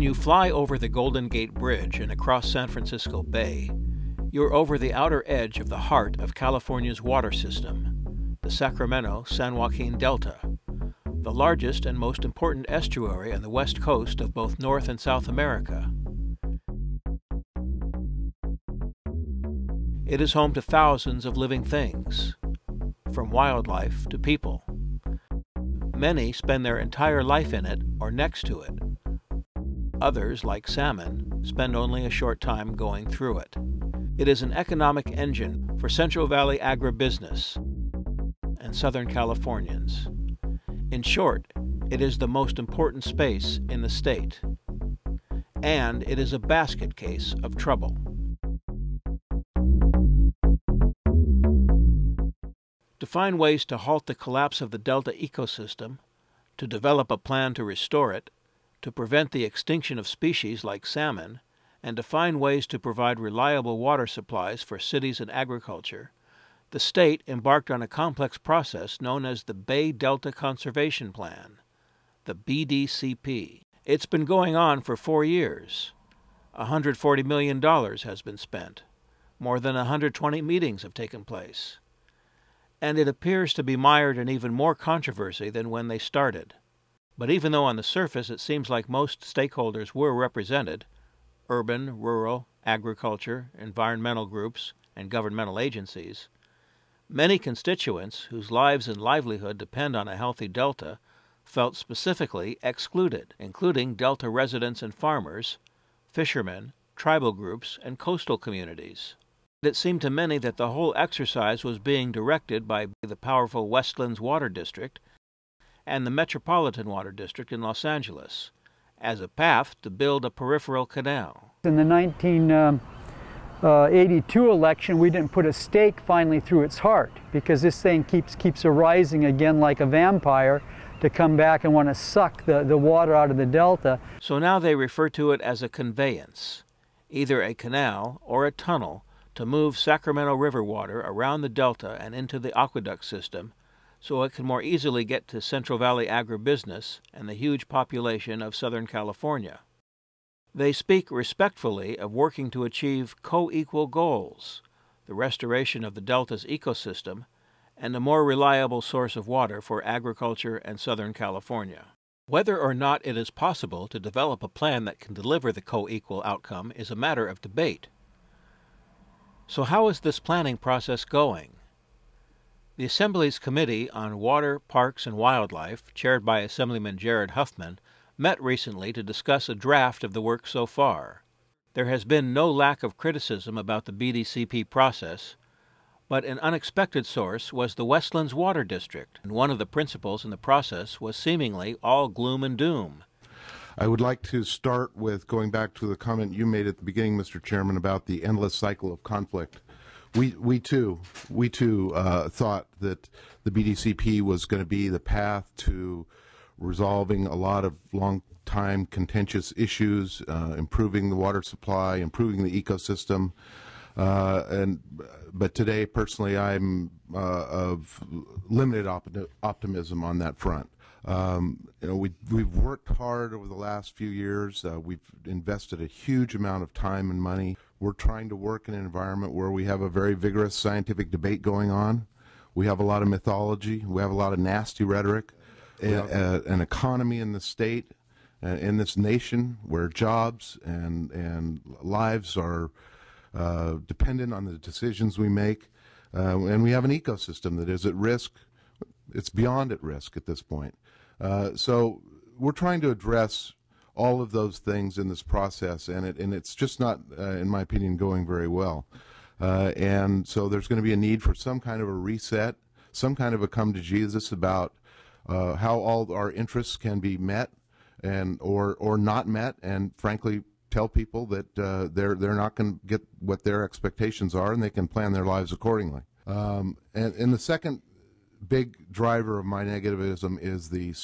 you fly over the Golden Gate Bridge and across San Francisco Bay, you're over the outer edge of the heart of California's water system, the Sacramento-San Joaquin Delta, the largest and most important estuary on the west coast of both North and South America. It is home to thousands of living things, from wildlife to people. Many spend their entire life in it or next to it. Others, like salmon, spend only a short time going through it. It is an economic engine for Central Valley agribusiness and Southern Californians. In short, it is the most important space in the state. And it is a basket case of trouble. To find ways to halt the collapse of the Delta ecosystem, to develop a plan to restore it, to prevent the extinction of species like salmon, and to find ways to provide reliable water supplies for cities and agriculture, the state embarked on a complex process known as the Bay Delta Conservation Plan, the BDCP. It's been going on for 4 years. $140 million has been spent. More than 120 meetings have taken place. And it appears to be mired in even more controversy than when they started. But even though on the surface it seems like most stakeholders were represented, urban, rural, agriculture, environmental groups, and governmental agencies, many constituents whose lives and livelihood depend on a healthy delta felt specifically excluded, including delta residents and farmers, fishermen, tribal groups, and coastal communities. It seemed to many that the whole exercise was being directed by the powerful Westlands Water District and the Metropolitan Water District in Los Angeles as a path to build a peripheral canal. In the 1982 election, we didn't put a stake finally through its heart because this thing keeps arising again like a vampire to come back and want to suck the water out of the delta. So now they refer to it as a conveyance, either a canal or a tunnel to move Sacramento River water around the delta and into the aqueduct system so it can more easily get to Central Valley agribusiness and the huge population of Southern California. They speak respectfully of working to achieve co-equal goals, the restoration of the delta's ecosystem, and a more reliable source of water for agriculture and Southern California. Whether or not it is possible to develop a plan that can deliver the co-equal outcome is a matter of debate. So how is this planning process going? The Assembly's Committee on Water, Parks, and Wildlife, chaired by Assemblyman Jared Huffman, met recently to discuss a draft of the work so far. There has been no lack of criticism about the BDCP process, but an unexpected source was the Westlands Water District, and one of the principals in the process was seemingly all gloom and doom. I would like to start with going back to the comment you made at the beginning, Mr. Chairman, about the endless cycle of conflict. We too thought that the BDCP was going to be the path to resolving a lot of long-time contentious issues, improving the water supply, improving the ecosystem. But today, personally, I'm of limited optimism on that front. We've worked hard over the last few years. We've invested a huge amount of time and money. We're trying to work in an environment where we have a very vigorous scientific debate going on. We have a lot of mythology. We have a lot of nasty rhetoric. An economy in the state, in this nation, where jobs and lives are dependent on the decisions we make. And we have an ecosystem that is at risk. It's beyond at risk at this point. So we're trying to address all of those things in this process, and it's just not, in my opinion, going very well. And so there's going to be a need for some kind of a reset, some kind of a come to Jesus about how all our interests can be met and or not met, and frankly tell people that they're not going to get what their expectations are, and they can plan their lives accordingly. And the second big driver of my negativism is the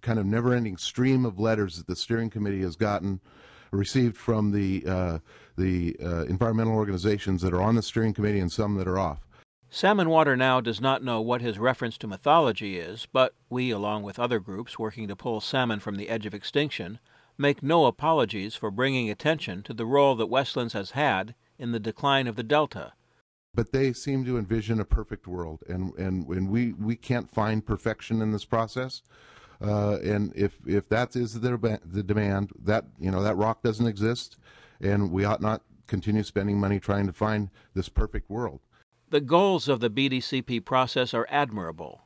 kind of never-ending stream of letters that the steering committee has received from the environmental organizations that are on the steering committee and some that are off. Salmon Water Now does not know what his reference to mythology is, but we, along with other groups working to pull salmon from the edge of extinction, make no apologies for bringing attention to the role that Westlands has had in the decline of the Delta. But they seem to envision a perfect world, and we can't find perfection in this process. And if that is the demand, that that rock doesn't exist, and we ought not continue spending money trying to find this perfect world. The goals of the BDCP process are admirable,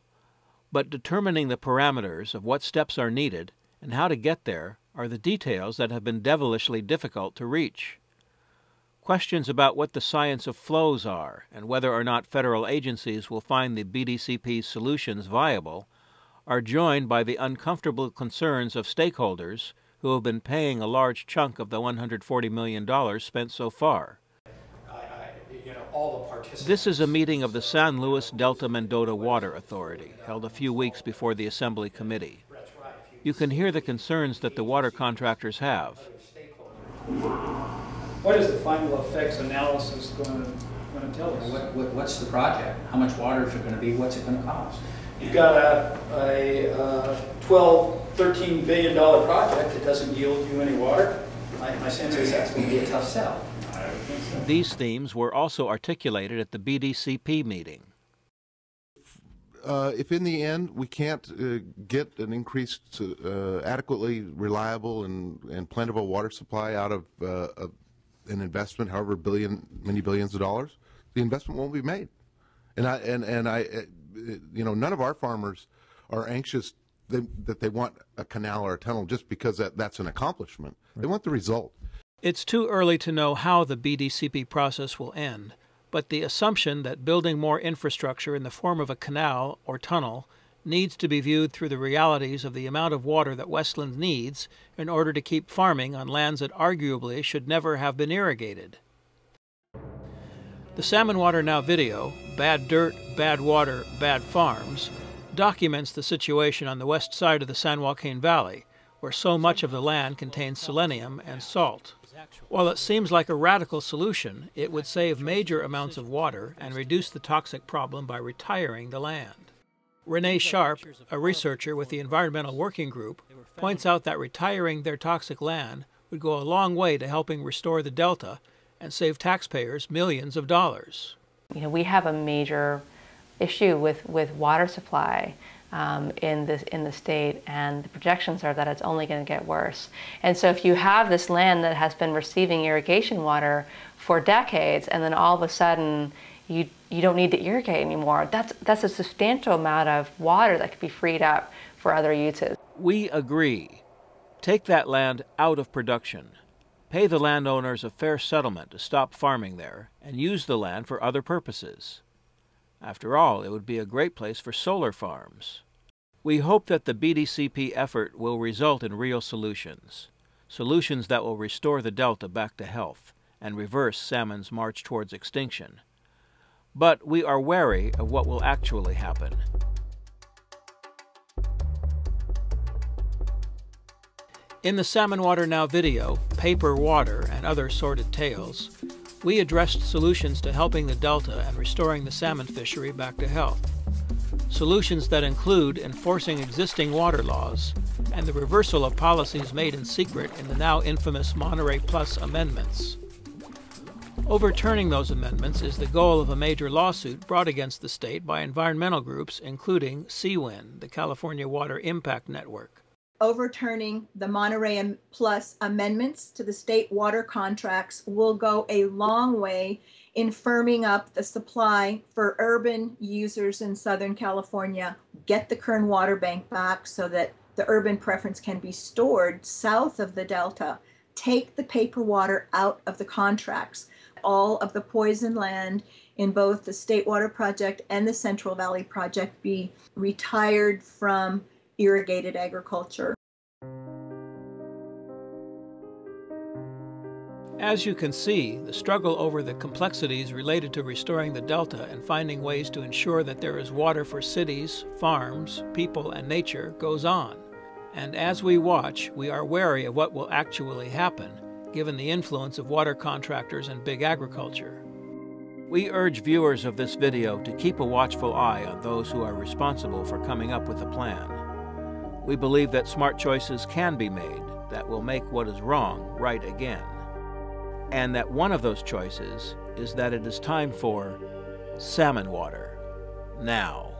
but determining the parameters of what steps are needed and how to get there are the details that have been devilishly difficult to reach. Questions about what the science of flows are and whether or not federal agencies will find the BDCP's solutions viable are joined by the uncomfortable concerns of stakeholders who have been paying a large chunk of the $140 million spent so far. This is a meeting of the San Luis Delta Mendota Water Authority, held a few weeks before the Assembly Committee. You can hear the concerns that the water contractors have. What is the final effects analysis going to tell us? What's the project? How much water is it going to be? What's it going to cost? You've got a $12–13 billion project that doesn't yield you any water. My sense is that's going to be a tough sell. These themes were also articulated at the BDCP meeting. If in the end we can't get an increased, adequately reliable and plentiful water supply out of an investment, however many billions of dollars, the investment won't be made. And I none of our farmers are anxious that they want a canal or a tunnel just because that's an accomplishment. They want the result. It's too early to know how the BDCP process will end, but the assumption that building more infrastructure in the form of a canal or tunnel needs to be viewed through the realities of the amount of water that Westlands needs in order to keep farming on lands that arguably should never have been irrigated. The Salmon Water Now video, Bad Dirt, Bad Water, Bad Farms, documents the situation on the west side of the San Joaquin Valley, where so much of the land contains selenium and salt. While it seems like a radical solution, it would save major amounts of water and reduce the toxic problem by retiring the land. Renee Sharp, a researcher with the Environmental Working Group, points out that retiring their toxic land would go a long way to helping restore the Delta and save taxpayers millions of dollars. We have a major issue with water supply in the state, and the projections are that it's only going to get worse. And so if you have this land that has been receiving irrigation water for decades, and then all of a sudden you don't need to irrigate anymore, that's a substantial amount of water that could be freed up for other uses. We agree. Take that land out of production. Pay the landowners a fair settlement to stop farming there and use the land for other purposes. After all, it would be a great place for solar farms. We hope that the BDCP effort will result in real solutions, solutions that will restore the Delta back to health and reverse salmon's march towards extinction. But we are wary of what will actually happen. In the Salmon Water Now video, Paper Water and Other Sordid Tales, we addressed solutions to helping the Delta and restoring the salmon fishery back to health. Solutions that include enforcing existing water laws and the reversal of policies made in secret in the now infamous Monterey Plus amendments. Overturning those amendments is the goal of a major lawsuit brought against the state by environmental groups including CWIN, the California Water Impact Network. Overturning the Monterey Plus amendments to the state water contracts will go a long way in firming up the supply for urban users in Southern California, get the Kern Water Bank back so that the urban preference can be stored south of the Delta, take the paper water out of the contracts. All of the poison land in both the State Water Project and the Central Valley Project be retired from irrigated agriculture. As you can see, the struggle over the complexities related to restoring the Delta and finding ways to ensure that there is water for cities, farms, people, and nature goes on. And as we watch, we are wary of what will actually happen, given the influence of water contractors and big agriculture. We urge viewers of this video to keep a watchful eye on those who are responsible for coming up with a plan. We believe that smart choices can be made, that will make what is wrong right again. And that one of those choices is that it is time for salmon water now.